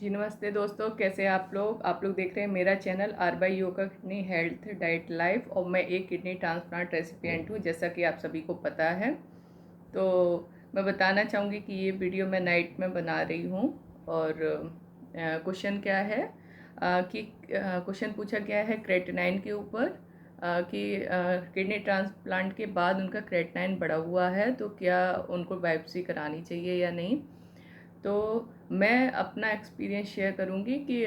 जी नमस्ते दोस्तों, कैसे हैं आप लोग देख रहे हैं मेरा channel R by yoga kidney health diet life. और मैं एक किडनी ट्रांसप्लांट रेसिपिएंट हूँ, जैसा कि आप सभी को पता है। तो मैं बताना चाहूँगी कि ये वीडियो मैं नाइट में बना रही हूँ। और क्वेश्चन क्या है कि क्वेश्चन पूछा गया है क्रेटिनाइन के ऊपर, कि किडनी ट्रांसप्लांट के बाद उनका क्रेटिनाइन बढ़ा हुआ है तो क्या उनको बायोप्सी करानी चाहिए या नहीं। तो मैं अपना एक्सपीरियंस शेयर करूँगी कि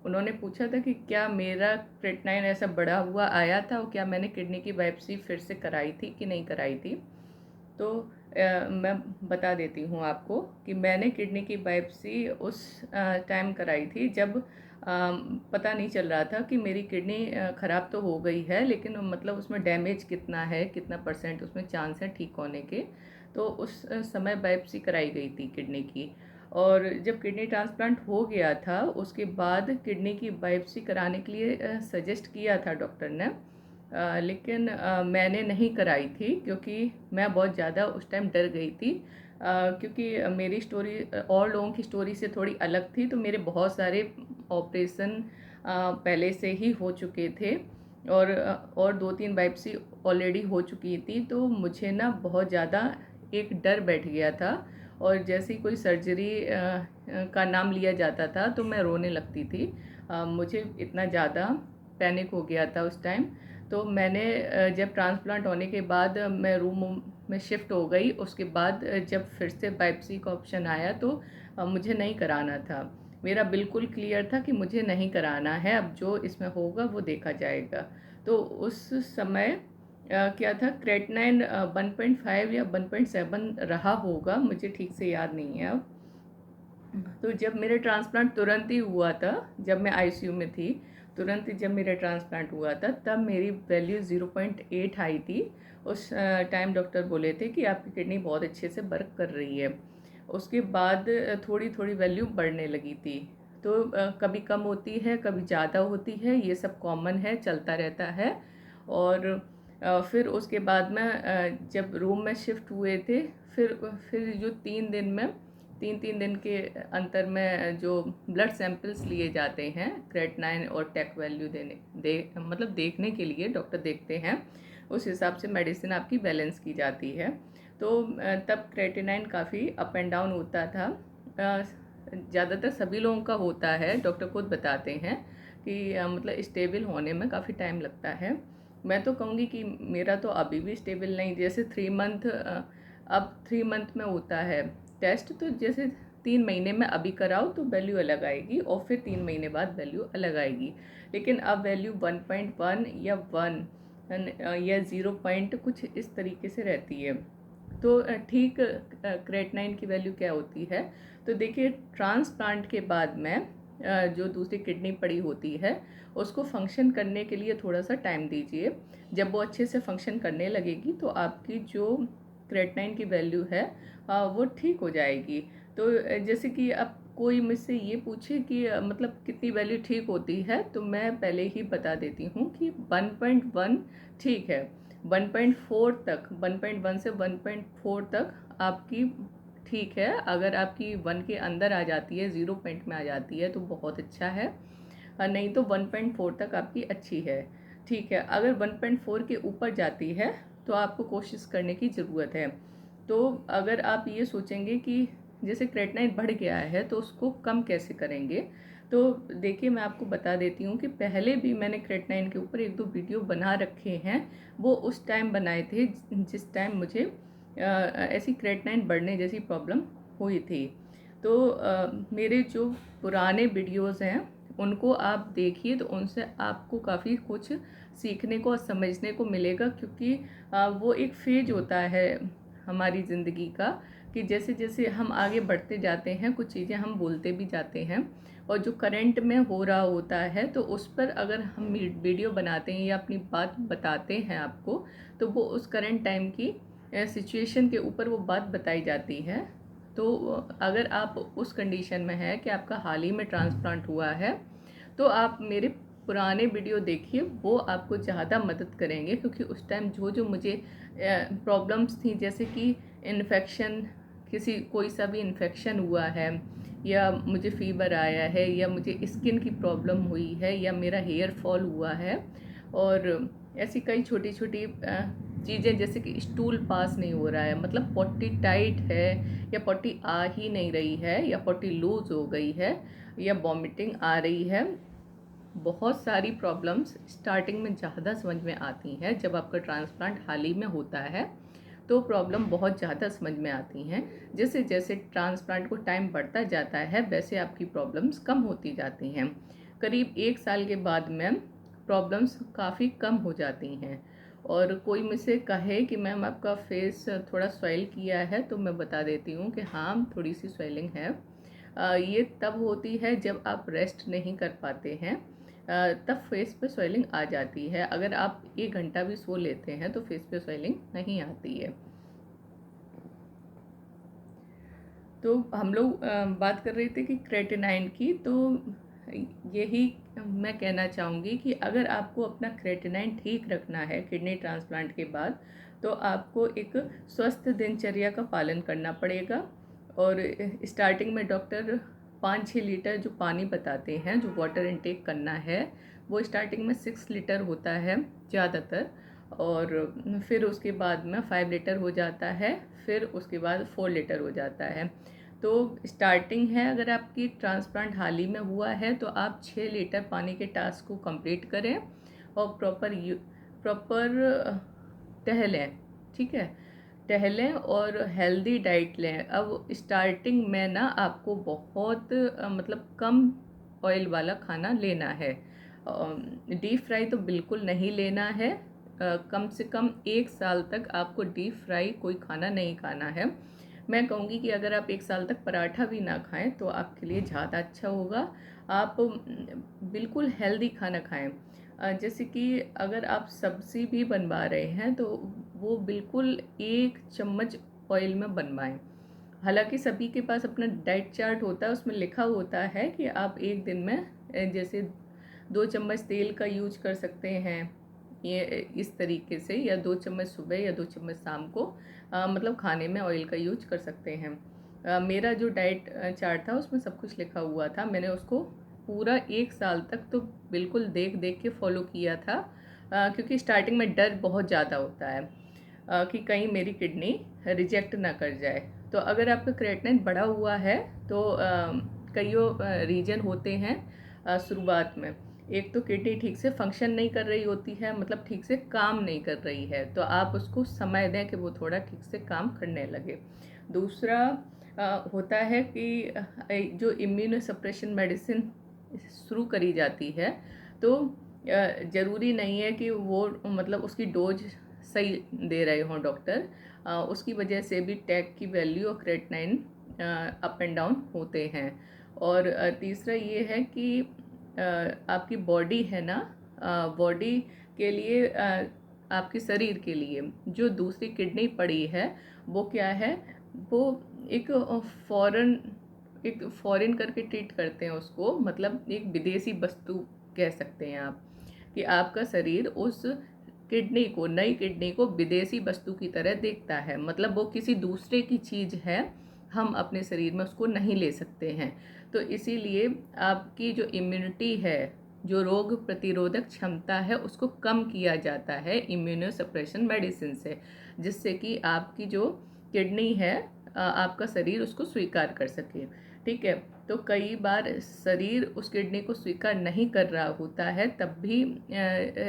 उन्होंने पूछा था कि क्या मेरा क्रेटिनाइन ऐसा बढ़ा हुआ आया था और क्या मैंने किडनी की बायोप्सी फिर से कराई थी कि नहीं कराई थी। तो मैं बता देती हूँ आपको कि मैंने किडनी की बायोप्सी उस टाइम कराई थी जब पता नहीं चल रहा था कि मेरी किडनी ख़राब तो हो गई है, लेकिन मतलब उसमें डैमेज कितना है, कितना परसेंट उसमें चांस है ठीक होने के। तो उस समय बायोप्सी कराई गई थी किडनी की। और जब किडनी ट्रांसप्लांट हो गया था उसके बाद किडनी की बायोप्सी कराने के लिए सजेस्ट किया था डॉक्टर ने। लेकिन मैंने नहीं कराई थी क्योंकि मैं बहुत ज़्यादा उस टाइम डर गई थी, क्योंकि मेरी स्टोरी और लोगों की स्टोरी से थोड़ी अलग थी। तो मेरे बहुत सारे ऑपरेशन पहले से ही हो चुके थे और 2-3 बायोप्सी ऑलरेडी हो चुकी थी। तो मुझे ना बहुत ज़्यादा एक डर बैठ गया था, और जैसे ही कोई सर्जरी का नाम लिया जाता था तो मैं रोने लगती थी। मुझे इतना ज़्यादा पैनिक हो गया था उस टाइम। तो मैंने जब ट्रांसप्लांट होने के बाद मैं रूम में शिफ्ट हो गई। उसके बाद जब फिर से बायोप्सी का ऑप्शन आया तो मुझे नहीं कराना था। मेरा बिल्कुल क्लियर था कि मुझे नहीं कराना है, अब जो इसमें होगा वो देखा जाएगा। तो उस समय क्या था, क्रेटिनाइन 1.5 या 1.7 रहा होगा, मुझे ठीक से याद नहीं है अब। तो जब मेरे ट्रांसप्लांट तुरंत ही हुआ था, जब मैं आईसीयू में थी, तुरंत ही जब मेरा ट्रांसप्लांट हुआ था तब मेरी वैल्यू 0.8 आई थी। उस टाइम डॉक्टर बोले थे कि आपकी किडनी बहुत अच्छे से वर्क कर रही है। उसके बाद थोड़ी थोड़ी वैल्यू बढ़ने लगी थी। तो कभी कम होती है, कभी ज़्यादा होती है, ये सब कॉमन है, चलता रहता है। और फिर उसके बाद में जब रूम में शिफ्ट हुए थे, फिर जो 3 दिन में 3-3 दिन के अंतर में जो ब्लड सैंपल्स लिए जाते हैं क्रेटिनाइन और टेक वैल्यू मतलब देखने के लिए डॉक्टर देखते हैं, उस हिसाब से मेडिसिन आपकी बैलेंस की जाती है। तो तब क्रेटिनाइन काफ़ी अप एंड डाउन होता था। ज़्यादातर सभी लोगों का होता है, डॉक्टर खुद बताते हैं कि मतलब स्टेबल होने में काफ़ी टाइम लगता है। मैं तो कहूँगी कि मेरा तो अभी भी स्टेबल नहीं, जैसे 3 मंथ, अब 3 मंथ में होता है टेस्ट। तो जैसे 3 महीने में अभी कराओ तो वैल्यू अलग आएगी और फिर 3 महीने बाद वैल्यू अलग आएगी। लेकिन अब वैल्यू 1.1 या 1 या 0 पॉइंट कुछ इस तरीके से रहती है। तो ठीक क्रेटिनाइन की वैल्यू क्या होती है, तो देखिए ट्रांसप्लांट के बाद में जो दूसरी किडनी पड़ी होती है उसको फंक्शन करने के लिए थोड़ा सा टाइम दीजिए। जब वो अच्छे से फंक्शन करने लगेगी तो आपकी जो क्रेटिनाइन की वैल्यू है वो ठीक हो जाएगी। तो जैसे कि अब कोई मुझसे ये पूछे कि मतलब कितनी वैल्यू ठीक होती है, तो मैं पहले ही बता देती हूँ कि 1.1 ठीक है। 1.4 तक, 1.1 से 1.4 तक आपकी ठीक है। अगर आपकी 1 के अंदर आ जाती है, 0 पॉइंट में आ जाती है तो बहुत अच्छा है, नहीं तो 1.4 तक आपकी अच्छी है, ठीक है। अगर 1.4 के ऊपर जाती है तो आपको कोशिश करने की ज़रूरत है। तो अगर आप ये सोचेंगे कि जैसे क्रेटिनाइन बढ़ गया है तो उसको कम कैसे करेंगे, तो देखिए मैं आपको बता देती हूँ कि पहले भी मैंने क्रेटिनाइन के ऊपर 1-2 वीडियो बना रखे हैं। वो उस टाइम बनाए थे जिस टाइम मुझे ऐसी क्रेटिनाइन बढ़ने जैसी प्रॉब्लम हुई थी। तो मेरे जो पुराने वीडियोज़ हैं उनको आप देखिए, तो उनसे आपको काफ़ी कुछ सीखने को और समझने को मिलेगा। क्योंकि वो एक फेज होता है हमारी ज़िंदगी का, कि जैसे जैसे हम आगे बढ़ते जाते हैं कुछ चीज़ें हम बोलते भी जाते हैं, और जो करंट में हो रहा होता है तो उस पर अगर हम वीडियो बनाते हैं या अपनी बात बताते हैं आपको, तो वो उस करंट टाइम की सिचुएशन के ऊपर वो बात बताई जाती है। तो अगर आप उस कंडीशन में है कि आपका हाल ही में ट्रांसप्लांट हुआ है, तो आप मेरे पुराने वीडियो देखिए, वो आपको ज़्यादा मदद करेंगे। क्योंकि उस टाइम जो जो मुझे प्रॉब्लम्स थी, जैसे कि इन्फेक्शन, कोई सा भी इन्फेक्शन हुआ है या मुझे फ़ीवर आया है, या मुझे स्किन की प्रॉब्लम हुई है, या मेरा हेयर फॉल हुआ है, और ऐसी कई छोटी छोटी चीज़ें, जैसे कि स्टूल पास नहीं हो रहा है, मतलब पॉटी टाइट है, या पॉटी आ ही नहीं रही है, या पॉटी लूज़ हो गई है, या वॉमिटिंग आ रही है। बहुत सारी प्रॉब्लम्स स्टार्टिंग में ज़्यादा समझ में आती हैं। जब आपका ट्रांसप्लांट हाल ही में होता है तो प्रॉब्लम बहुत ज़्यादा समझ में आती हैं। जैसे जैसे ट्रांसप्लांट को टाइम बढ़ता जाता है वैसे आपकी प्रॉब्लम्स कम होती जाती हैं। करीब 1 साल के बाद में प्रॉब्लम्स काफ़ी कम हो जाती हैं। और कोई मुझसे कहे कि मैम आपका फेस थोड़ा स्वेल किया है, तो मैं बता देती हूँ कि हाँ, थोड़ी सी स्वेलिंग है। ये तब होती है जब आप रेस्ट नहीं कर पाते हैं, तब फेस पे स्वेलिंग आ जाती है। अगर आप 1 घंटा भी सो लेते हैं तो फेस पे स्वेलिंग नहीं आती है। तो हम लोग बात कर रहे थे कि क्रेटिनाइन की, तो यही मैं कहना चाहूँगी कि अगर आपको अपना क्रेटिनाइन ठीक रखना है किडनी ट्रांसप्लांट के बाद, तो आपको एक स्वस्थ दिनचर्या का पालन करना पड़ेगा। और स्टार्टिंग में डॉक्टर 5-6 लीटर जो पानी बताते हैं, जो वाटर इनटेक करना है, वो स्टार्टिंग में 6 लीटर होता है ज़्यादातर, और फिर उसके बाद में 5 लीटर हो जाता है, फिर उसके बाद 4 लीटर हो जाता है। तो स्टार्टिंग है, अगर आपकी ट्रांसप्लांट हाल ही में हुआ है तो आप 6 लीटर पानी के टास्क को कंप्लीट करें, और प्रॉपर टहलें, ठीक है, टहलें और हेल्दी डाइट लें। अब स्टार्टिंग में ना आपको बहुत मतलब कम ऑयल वाला खाना लेना है। डीप फ्राई तो बिल्कुल नहीं लेना है। कम से कम 1 साल तक आपको डीप फ्राई कोई खाना नहीं खाना है। मैं कहूँगी कि अगर आप 1 साल तक पराठा भी ना खाएं तो आपके लिए ज़्यादा अच्छा होगा। आप बिल्कुल हेल्दी खाना खाएं। जैसे कि अगर आप सब्ज़ी भी बनवा रहे हैं तो वो बिल्कुल 1 चम्मच ऑयल में बनवाएं। हालांकि सभी के पास अपना डाइट चार्ट होता है, उसमें लिखा होता है कि आप एक दिन में जैसे 2 चम्मच तेल का यूज कर सकते हैं, ये इस तरीके से, या 2 चम्मच सुबह या 2 चम्मच शाम को, मतलब खाने में ऑयल का यूज कर सकते हैं। मेरा जो डाइट चार्ट था उसमें सब कुछ लिखा हुआ था। मैंने उसको पूरा 1 साल तक तो बिल्कुल देख देख के फॉलो किया था, क्योंकि स्टार्टिंग में डर बहुत ज़्यादा होता है कि कहीं मेरी किडनी रिजेक्ट ना कर जाए। तो अगर आपका क्रेटिनिन बढ़ा हुआ है तो कईयों रीजन होते हैं शुरुआत में। एक तो किडनी ठीक से फंक्शन नहीं कर रही होती है, मतलब ठीक से काम नहीं कर रही है, तो आप उसको समय दें कि वो थोड़ा ठीक से काम करने लगे। दूसरा होता है कि जो इम्यूनो सप्रेशन मेडिसिन शुरू करी जाती है, तो ज़रूरी नहीं है कि वो मतलब उसकी डोज सही दे रहे हों डॉक्टर। उसकी वजह से भी टैग की वैल्यू और क्रेटिनाइन अप एंड डाउन होते हैं। और तीसरा ये है कि आपकी बॉडी है ना, बॉडी के लिए, आपके शरीर के लिए जो दूसरी किडनी पड़ी है वो क्या है, वो एक फॉरेन एक फॉरेन करके ट्रीट करते हैं उसको, मतलब एक विदेशी वस्तु कह सकते हैं आप, कि आपका शरीर उस किडनी को, नई किडनी को विदेशी वस्तु की तरह देखता है, मतलब वो किसी दूसरे की चीज़ है, हम अपने शरीर में उसको नहीं ले सकते हैं। तो इसीलिए आपकी जो इम्यूनिटी है, जो रोग प्रतिरोधक क्षमता है, उसको कम किया जाता है इम्यूनो सप्रेशन मेडिसिन से, जिससे कि आपकी जो किडनी है आपका शरीर उसको स्वीकार कर सके, ठीक है। तो कई बार शरीर उस किडनी को स्वीकार नहीं कर रहा होता है, तब भी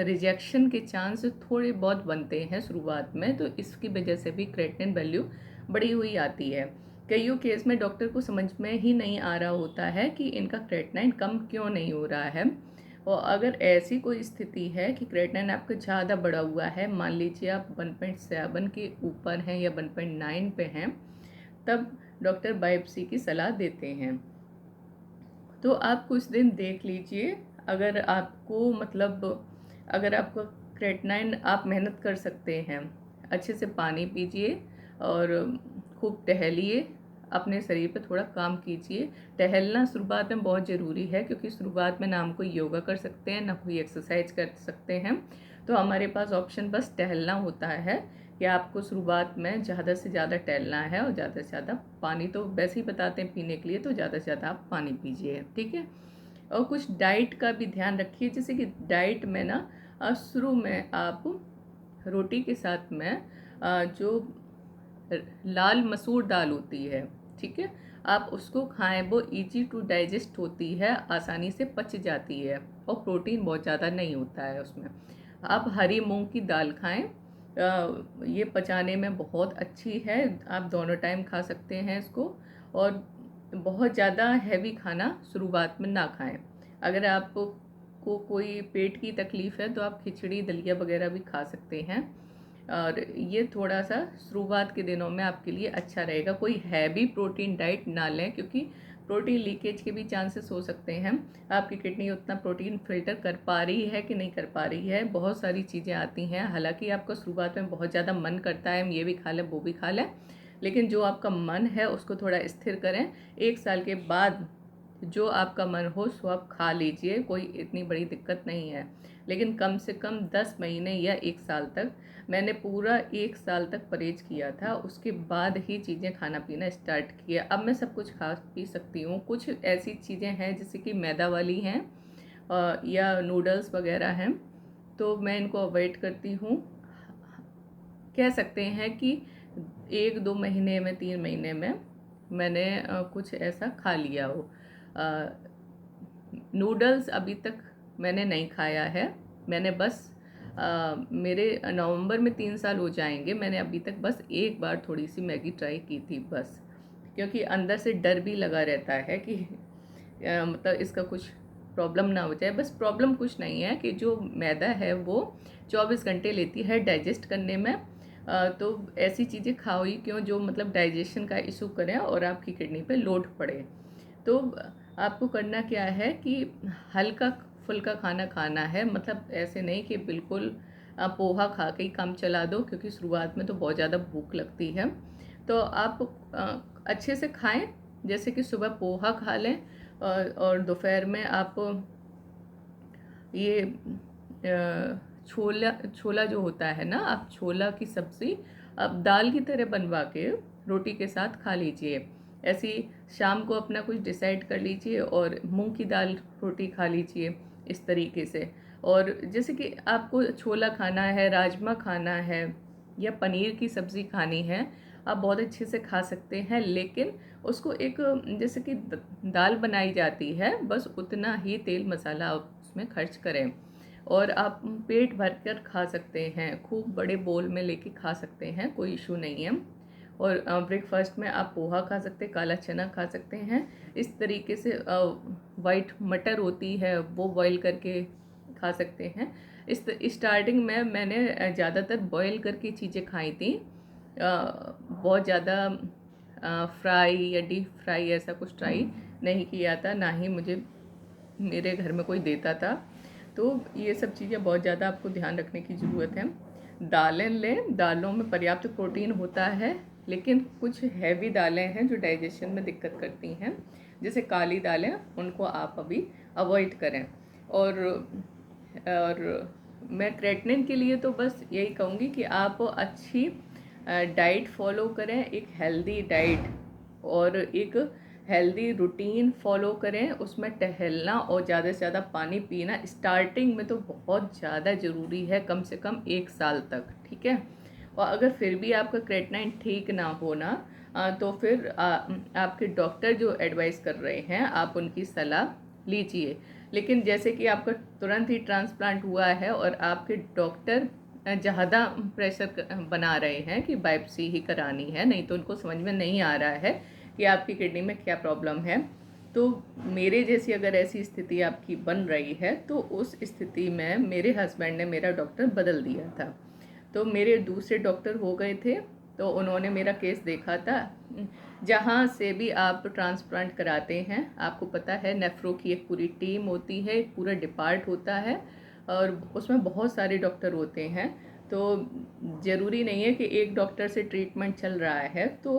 रिजेक्शन के चांस थोड़े बहुत बनते हैं शुरुआत में, तो इसकी वजह से भी क्रेटिनिन वैल्यू बढ़ी हुई आती है। कईयों केस में डॉक्टर को समझ में ही नहीं आ रहा होता है कि इनका क्रेटिनिन कम क्यों नहीं हो रहा है। और अगर ऐसी कोई स्थिति है कि क्रेटिनिन आपका ज़्यादा बढ़ा हुआ है, मान लीजिए आप 1.7 के ऊपर हैं या 1.9 पे हैं, तब डॉक्टर बायोप्सी की सलाह देते हैं। तो आप कुछ दिन देख लीजिए। अगर आपको मतलब अगर आपका क्रेटिनिन, आप मेहनत कर सकते हैं, अच्छे से पानी पीजिए और खूब टहलिए, अपने शरीर पे थोड़ा काम कीजिए। टहलना शुरुआत में बहुत ज़रूरी है, क्योंकि शुरुआत में ना हम कोई योगा कर सकते हैं ना कोई एक्सरसाइज कर सकते हैं, तो हमारे पास ऑप्शन बस टहलना होता है। कि आपको शुरुआत में ज़्यादा से ज़्यादा टहलना है और ज़्यादा से ज़्यादा पानी तो वैसे ही बताते हैं पीने के लिए, तो ज़्यादा से ज़्यादा आप पानी पीजिए, ठीक है। और कुछ डाइट का भी ध्यान रखिए, जैसे कि डाइट में ना शुरू में आप रोटी के साथ में जो लाल मसूर दाल होती है, ठीक है, आप उसको खाएं। वो इजी टू डाइजेस्ट होती है, आसानी से पच जाती है और प्रोटीन बहुत ज़्यादा नहीं होता है उसमें। आप हरी मूंग की दाल खाएं, ये पचाने में बहुत अच्छी है, आप दोनों टाइम खा सकते हैं इसको। और बहुत ज़्यादा हैवी खाना शुरुआत में ना खाएं। अगर आपको कोई पेट की तकलीफ़ है तो आप खिचड़ी दलिया वगैरह भी खा सकते हैं, और ये थोड़ा सा शुरुआत के दिनों में आपके लिए अच्छा रहेगा। कोई हैवी प्रोटीन डाइट ना लें, क्योंकि प्रोटीन लीकेज के भी चांसेस हो सकते हैं। आपकी किडनी उतना प्रोटीन फिल्टर कर पा रही है कि नहीं कर पा रही है, बहुत सारी चीज़ें आती हैं। हालांकि आपको शुरुआत में बहुत ज़्यादा मन करता है हम ये भी खा लें वो भी खा लें, लेकिन जो आपका मन है उसको थोड़ा स्थिर करें। 1 साल के बाद जो आपका मन हो सो आप खा लीजिए, कोई इतनी बड़ी दिक्कत नहीं है। लेकिन कम से कम 10 महीने या 1 साल तक, मैंने पूरा 1 साल तक परहेज किया था, उसके बाद ही चीज़ें खाना पीना स्टार्ट किया। अब मैं सब कुछ खा पी सकती हूँ। कुछ ऐसी चीज़ें हैं जैसे कि मैदा वाली हैं या नूडल्स वगैरह हैं, तो मैं इनको अवॉइड करती हूँ। कह सकते हैं कि 1-2 महीने में 3 महीने में मैंने कुछ ऐसा खा लिया हो। नूडल्स अभी तक मैंने नहीं खाया है। मैंने बस मेरे नवंबर में 3 साल हो जाएंगे, मैंने अभी तक बस एक बार थोड़ी सी मैगी ट्राई की थी बस, क्योंकि अंदर से डर भी लगा रहता है कि मतलब इसका कुछ प्रॉब्लम ना हो जाए। बस प्रॉब्लम कुछ नहीं है कि जो मैदा है वो 24 घंटे लेती है डाइजेस्ट करने में, तो ऐसी चीज़ें खाओ ही क्यों जो मतलब डाइजेशन का इशू करें और आपकी किडनी पे लोड पड़े। तो आपको करना क्या है कि हल्का फुल्का खाना खाना है, मतलब ऐसे नहीं कि बिल्कुल पोहा खा के ही काम चला दो, क्योंकि शुरुआत में तो बहुत ज़्यादा भूख लगती है। तो आप अच्छे से खाएं, जैसे कि सुबह पोहा खा लें और दोपहर में आप ये छोला छोला जो होता है ना, आप छोला की सब्ज़ी आप दाल की तरह बनवा के रोटी के साथ खा लीजिए। ऐसी शाम को अपना कुछ डिसाइड कर लीजिए और मूंग की दाल रोटी खा लीजिए इस तरीके से। और जैसे कि आपको छोला खाना है, राजमा खाना है या पनीर की सब्ज़ी खानी है, आप बहुत अच्छे से खा सकते हैं। लेकिन उसको एक जैसे कि दाल बनाई जाती है, बस उतना ही तेल मसाला आप उसमें खर्च करें और आप पेट भर कर खा सकते हैं। खूब बड़े बोल में लेके खा सकते हैं, कोई इशू नहीं है। और ब्रेकफास्ट में आप पोहा खा सकते हैं, काला चना खा सकते हैं। इस तरीके से वाइट मटर होती है वो बॉईल करके खा सकते हैं। इस स्टार्टिंग में मैंने ज़्यादातर बॉईल करके चीज़ें खाई थी, बहुत ज़्यादा फ्राई या डीप फ्राई ऐसा कुछ ट्राई नहीं किया था, ना ही मुझे मेरे घर में कोई देता था। तो ये सब चीज़ें बहुत ज़्यादा आपको ध्यान रखने की ज़रूरत है। दालें लें, दालों में पर्याप्त प्रोटीन होता है, लेकिन कुछ हैवी दालें हैं जो डाइजेशन में दिक्कत करती हैं, जैसे काली दालें, उनको आप अभी अवॉइड करें। और मैं क्रेटिनिन के लिए तो बस यही कहूँगी कि आप अच्छी डाइट फॉलो करें, एक हेल्दी डाइट और एक हेल्दी रूटीन फॉलो करें। उसमें टहलना और ज़्यादा से ज़्यादा पानी पीना स्टार्टिंग में तो बहुत ज़्यादा ज़रूरी है, कम से कम 1 साल तक, ठीक है। और अगर फिर भी आपका क्रेटिनिन ठीक ना होना तो फिर आपके डॉक्टर जो एडवाइस कर रहे हैं आप उनकी सलाह लीजिए। लेकिन जैसे कि आपका तुरंत ही ट्रांसप्लांट हुआ है और आपके डॉक्टर ज़्यादा प्रेशर बना रहे हैं कि बायोप्सी ही करानी है, नहीं तो उनको समझ में नहीं आ रहा है कि आपकी किडनी में क्या प्रॉब्लम है। तो मेरे जैसी अगर ऐसी स्थिति आपकी बन रही है तो उस स्थिति में मेरे हस्बैंड ने मेरा डॉक्टर बदल दिया था, तो मेरे दूसरे डॉक्टर हो गए थे, तो उन्होंने मेरा केस देखा था। जहाँ से भी आप ट्रांसप्लांट कराते हैं, आपको पता है नेफ्रो की एक पूरी टीम होती है, एक पूरा डिपार्ट होता है और उसमें बहुत सारे डॉक्टर होते हैं। तो ज़रूरी नहीं है कि एक डॉक्टर से ट्रीटमेंट चल रहा है तो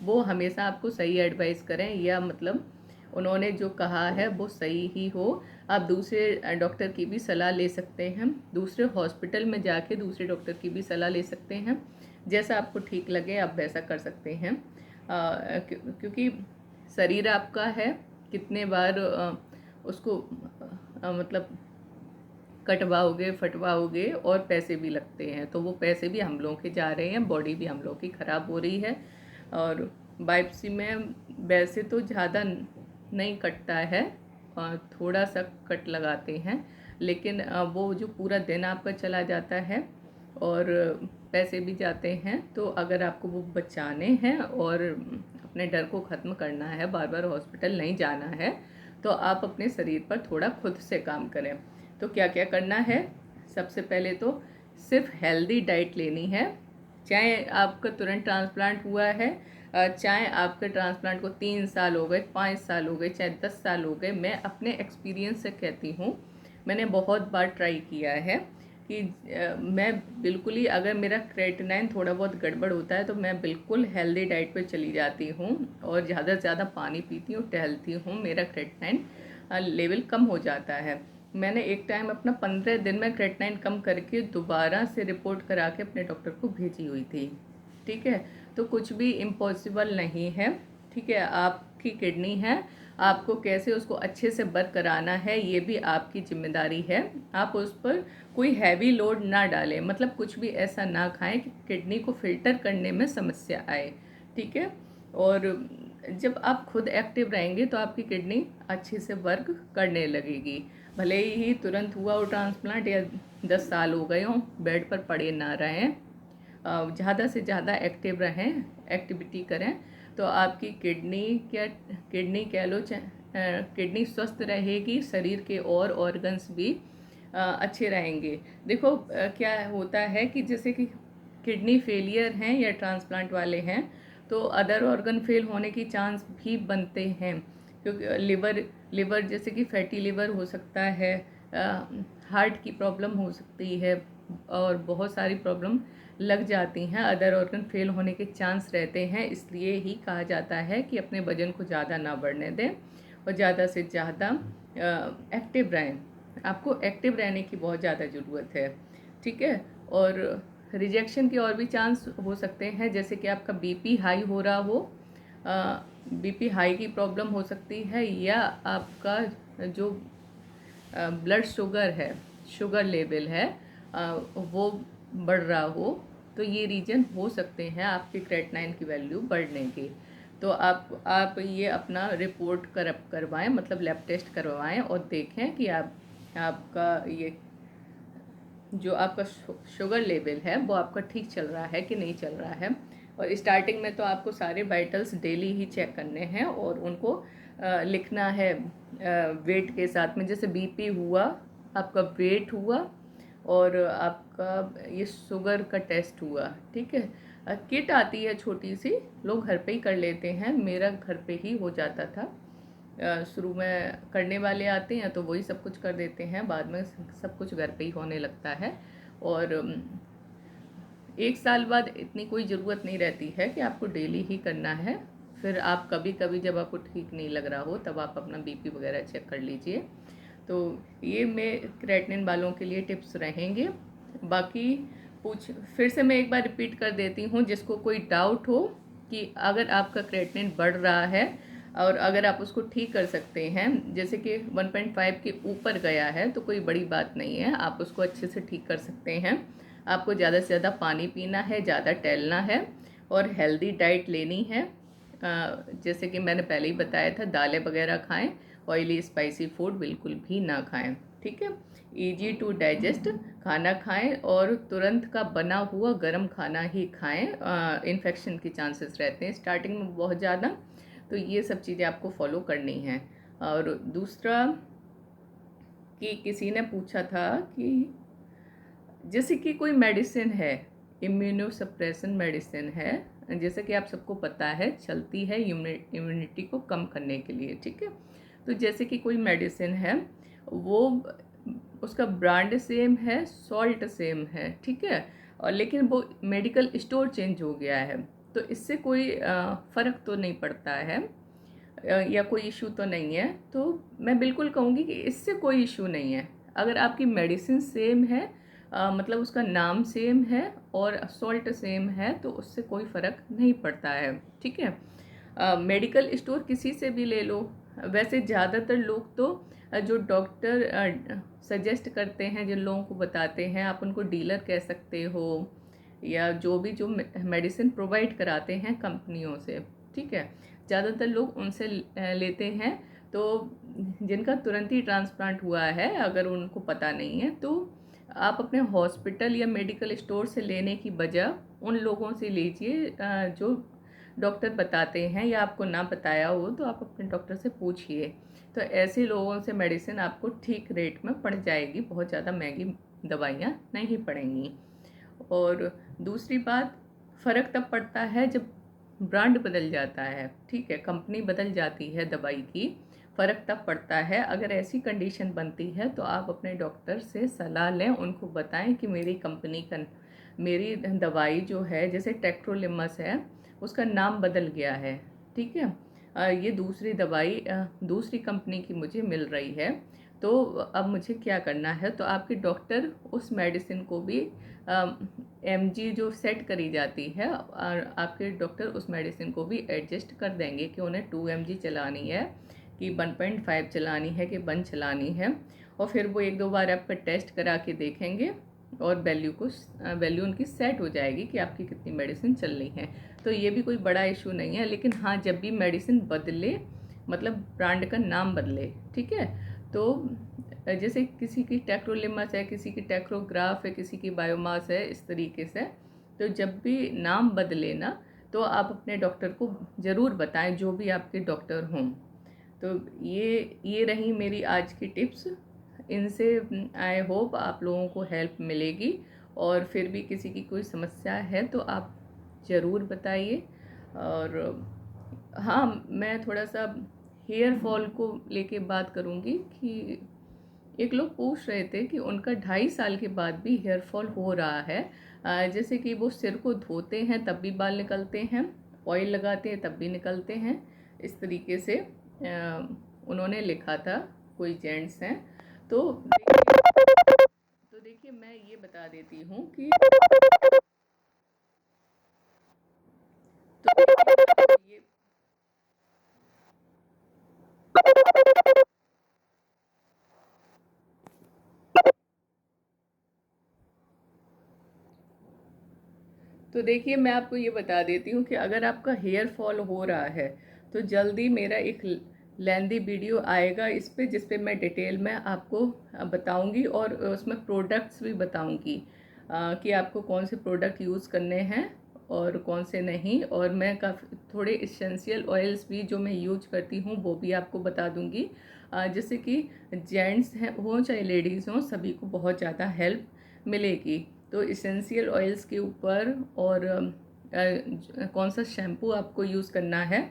वो हमेशा आपको सही एडवाइस करें या मतलब उन्होंने जो कहा है वो सही ही हो। आप दूसरे डॉक्टर की भी सलाह ले सकते हैं, दूसरे हॉस्पिटल में जाके दूसरे डॉक्टर की भी सलाह ले सकते हैं। जैसा आपको ठीक लगे आप वैसा कर सकते हैं, क्योंकि शरीर आपका है, कितने बार उसको मतलब कटवाओगे फटवाओगे और पैसे भी लगते हैं, तो वो पैसे भी हम लोगों के जा रहे हैं, बॉडी भी हम लोगों की ख़राब हो रही है। और बायोप्सी में वैसे तो ज़्यादा नहीं कटता है, थोड़ा सा कट लगाते हैं, लेकिन वो जो पूरा दिन आपका चला जाता है और पैसे भी जाते हैं। तो अगर आपको वो बचाने हैं और अपने डर को ख़त्म करना है, बार बार हॉस्पिटल नहीं जाना है, तो आप अपने शरीर पर थोड़ा खुद से काम करें। तो क्या क्या करना है? सबसे पहले तो सिर्फ हेल्दी डाइट लेनी है। चाहे आपका तुरंत ट्रांसप्लांट हुआ है, चाहे आपके ट्रांसप्लांट को 3 साल हो गए, 5 साल हो गए, चाहे 10 साल हो गए, मैं अपने एक्सपीरियंस से कहती हूँ, मैंने बहुत बार ट्राई किया है कि मैं बिल्कुल ही, अगर मेरा क्रेटिनाइन थोड़ा बहुत गड़बड़ होता है तो मैं बिल्कुल हेल्दी डाइट पे चली जाती हूँ और ज़्यादा से ज़्यादा पानी पीती हूँ, टहलती हूँ, मेरा क्रेटिनाइन लेवल कम हो जाता है। मैंने एक टाइम अपना 15 दिन में क्रेटिनाइन कम करके दोबारा से रिपोर्ट करा के अपने डॉक्टर को भेजी हुई थी। ठीक है, तो कुछ भी इम्पॉसिबल नहीं है। ठीक है, आपकी किडनी है, आपको कैसे उसको अच्छे से वर्क कराना है ये भी आपकी जिम्मेदारी है। आप उस पर कोई हैवी लोड ना डालें, मतलब कुछ भी ऐसा ना खाएं कि किडनी को फिल्टर करने में समस्या आए। ठीक है, और जब आप खुद एक्टिव रहेंगे तो आपकी किडनी अच्छे से वर्क करने लगेगी। भले ही तुरंत हुआ हो ट्रांसप्लांट या 10 साल हो गए हों, बेड पर पड़े ना रहें, ज़्यादा से ज़्यादा एक्टिव रहें, एक्टिविटी करें, तो आपकी किडनी कह लो, किडनी स्वस्थ रहेगी, शरीर के और ऑर्गन्स भी अच्छे रहेंगे। देखो क्या होता है कि जैसे कि किडनी फेलियर हैं या ट्रांसप्लांट वाले हैं तो अदर ऑर्गन फेल होने की चांस भी बनते हैं, क्योंकि लिवर जैसे कि फैटी लिवर हो सकता है, हार्ट की प्रॉब्लम हो सकती है और बहुत सारी प्रॉब्लम लग जाती हैं, अदर ऑर्गन फेल होने के चांस रहते हैं। इसलिए ही कहा जाता है कि अपने वजन को ज़्यादा ना बढ़ने दें और ज़्यादा से ज़्यादा एक्टिव रहें। आपको एक्टिव रहने की बहुत ज़्यादा ज़रूरत है। ठीक है, और रिजेक्शन के और भी चांस हो सकते हैं, जैसे कि आपका बीपी हाई हो रहा हो, बीपी हाई की प्रॉब्लम हो सकती है, या आपका जो ब्लड शुगर है, शुगर लेवल है, वो बढ़ रहा हो, तो ये रीज़न हो सकते हैं आपके क्रेटिनाइन की वैल्यू बढ़ने के। तो आप ये अपना रिपोर्ट करवाएं, मतलब लैब टेस्ट करवाएं और देखें कि आपका ये जो आपका शुगर लेवल है वो आपका ठीक चल रहा है कि नहीं चल रहा है। और स्टार्टिंग में तो आपको सारे वाइटल्स डेली ही चेक करने हैं और उनको लिखना है वेट के साथ में, जैसे बीपी हुआ, आपका वेट हुआ और आपका ये शुगर का टेस्ट हुआ। ठीक है, किट आती है छोटी सी, लोग घर पे ही कर लेते हैं, मेरा घर पे ही हो जाता था। शुरू में करने वाले आते हैं तो वही सब कुछ कर देते हैं, बाद में सब कुछ घर पे ही होने लगता है। और 1 साल बाद इतनी कोई ज़रूरत नहीं रहती है कि आपको डेली ही करना है। फिर आप कभी कभी जब आपको ठीक नहीं लग रहा हो तब आप अपना बीपी वगैरह चेक कर लीजिए। तो ये मैं क्रेटिनिन वालों के लिए टिप्स रहेंगे। बाकी फिर से मैं एक बार रिपीट कर देती हूँ, जिसको कोई डाउट हो कि अगर आपका क्रेटिनिन बढ़ रहा है और अगर आप उसको ठीक कर सकते हैं, जैसे कि 1.5 के ऊपर गया है, तो कोई बड़ी बात नहीं है, आप उसको अच्छे से ठीक कर सकते हैं। आपको ज़्यादा से ज़्यादा पानी पीना है, ज़्यादा टहलना है और हेल्दी डाइट लेनी है। जैसे कि मैंने पहले ही बताया था, दालें वगैरह खाएं, ऑयली स्पाइसी फूड बिल्कुल भी ना खाएं। ठीक है, ईजी टू डाइजेस्ट खाना खाएं और तुरंत का बना हुआ गर्म खाना ही खाएं। इन्फेक्शन के चांसेस रहते हैं स्टार्टिंग में बहुत ज़्यादा, तो ये सब चीज़ें आपको फॉलो करनी हैं। और दूसरा कि किसी ने पूछा था कि जैसे कि कोई मेडिसिन है, इम्यूनोसप्रेशन मेडिसिन है, जैसे कि आप सबको पता है चलती है इम्यूनिटी को कम करने के लिए। ठीक है, तो जैसे कि कोई मेडिसिन है, वो उसका ब्रांड सेम है, सॉल्ट सेम है, ठीक है, और लेकिन वो मेडिकल स्टोर चेंज हो गया है, तो इससे कोई फ़र्क तो नहीं पड़ता है। या कोई इशू तो नहीं है, तो मैं बिल्कुल कहूँगी कि इससे कोई इशू नहीं है। अगर आपकी मेडिसिन सेम है, मतलब उसका नाम सेम है और सॉल्ट सेम है, तो उससे कोई फ़र्क नहीं पड़ता है। ठीक है, मेडिकल स्टोर किसी से भी ले लो। वैसे ज़्यादातर लोग तो जो डॉक्टर सजेस्ट करते हैं, जिन लोगों को बताते हैं, आप उनको डीलर कह सकते हो, या जो भी जो मेडिसिन प्रोवाइड कराते हैं कंपनियों से। ठीक है, ज़्यादातर लोग उनसे लेते हैं। तो जिनका तुरंत ही ट्रांसप्लांट हुआ है, अगर उनको पता नहीं है, तो आप अपने हॉस्पिटल या मेडिकल स्टोर से लेने की बजाय उन लोगों से लीजिए जो डॉक्टर बताते हैं, या आपको ना बताया हो तो आप अपने डॉक्टर से पूछिए। तो ऐसे लोगों से मेडिसिन आपको ठीक रेट में पड़ जाएगी, बहुत ज़्यादा महंगी दवाइयाँ नहीं पड़ेंगी। और दूसरी बात, फ़र्क तब पड़ता है जब ब्रांड बदल जाता है। ठीक है, कंपनी बदल जाती है दवाई की, फ़र्क तब पड़ता है। अगर ऐसी कंडीशन बनती है तो आप अपने डॉक्टर से सलाह लें, उनको बताएं कि मेरी कंपनी का, मेरी दवाई जो है, जैसे टेक्ट्रोलिमस है, उसका नाम बदल गया है। ठीक है, ये दूसरी दवाई दूसरी कंपनी की मुझे मिल रही है, तो अब मुझे क्या करना है। तो आपके डॉक्टर उस मेडिसिन को भी mg जो सेट करी जाती है, और आपके डॉक्टर उस मेडिसिन को भी एडजस्ट कर देंगे कि उन्हें 2 mg चलानी है, कि 1.5 चलानी है, कि 1 चलानी है। और फिर वो 1-2 बार आपका टेस्ट करा के देखेंगे, और वैल्यू उनकी सेट हो जाएगी कि आपकी कितनी मेडिसिन चल रही है। तो ये भी कोई बड़ा इशू नहीं है। लेकिन हाँ, जब भी मेडिसिन बदले, मतलब ब्रांड का नाम बदले, ठीक है, तो जैसे किसी की टेक्रोलिमस है, किसी की टेक्रोग्राफ है, किसी की बायोमास है, इस तरीके से, तो जब भी नाम बदले ना, तो आप अपने डॉक्टर को ज़रूर बताएं, जो भी आपके डॉक्टर हों। तो ये रही मेरी आज की टिप्स। इनसे आई होप आप लोगों को हेल्प मिलेगी। और फिर भी किसी की कोई समस्या है तो आप ज़रूर बताइए। और हाँ, मैं थोड़ा सा हेयर फॉल को लेके बात करूँगी कि एक लोग पूछ रहे थे कि उनका 2.5 साल के बाद भी हेयर फॉल हो रहा है। जैसे कि वो सिर को धोते हैं तब भी बाल निकलते हैं, ऑयल लगाते हैं तब भी निकलते हैं, इस तरीके से उन्होंने लिखा था, कोई जेंट्स हैं। तो देखिए मैं ये बता देती हूँ कि तो ये तो देखिए मैं आपको ये बता देती हूँ कि अगर आपका हेयर फॉल हो रहा है, तो जल्दी मेरा एक लेंदी वीडियो आएगा इस पे, जिस पे मैं डिटेल में आपको बताऊंगी, और उसमें प्रोडक्ट्स भी बताऊंगी कि आपको कौन से प्रोडक्ट यूज़ करने हैं और कौन से नहीं। और मैं काफ़ी थोड़े इसेंशियल ऑयल्स भी जो मैं यूज करती हूँ वो भी आपको बता दूंगी, जिससे कि जेंट्स हैं हों चाहे लेडीज़ हों, सभी को बहुत ज़्यादा हेल्प मिलेगी। तो इसेंशियल ऑयल्स के ऊपर, और कौन सा शैम्पू आपको यूज़ करना है,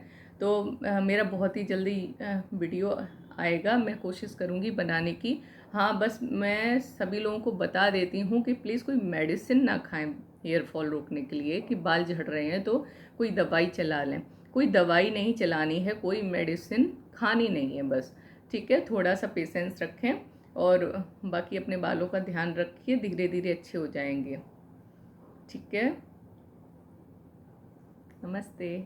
तो मेरा बहुत ही जल्दी वीडियो आएगा, मैं कोशिश करूँगी बनाने की। हाँ, बस मैं सभी लोगों को बता देती हूँ कि प्लीज़ कोई मेडिसिन ना खाएं हेयर फॉल रोकने के लिए, कि बाल झड़ रहे हैं तो कोई दवाई चला लें। कोई दवाई नहीं चलानी है, कोई मेडिसिन खानी नहीं है बस। ठीक है, थोड़ा सा पेशेंस रखें, और बाकी अपने बालों का ध्यान रखिए, धीरे धीरे अच्छे हो जाएंगे। ठीक है, नमस्ते।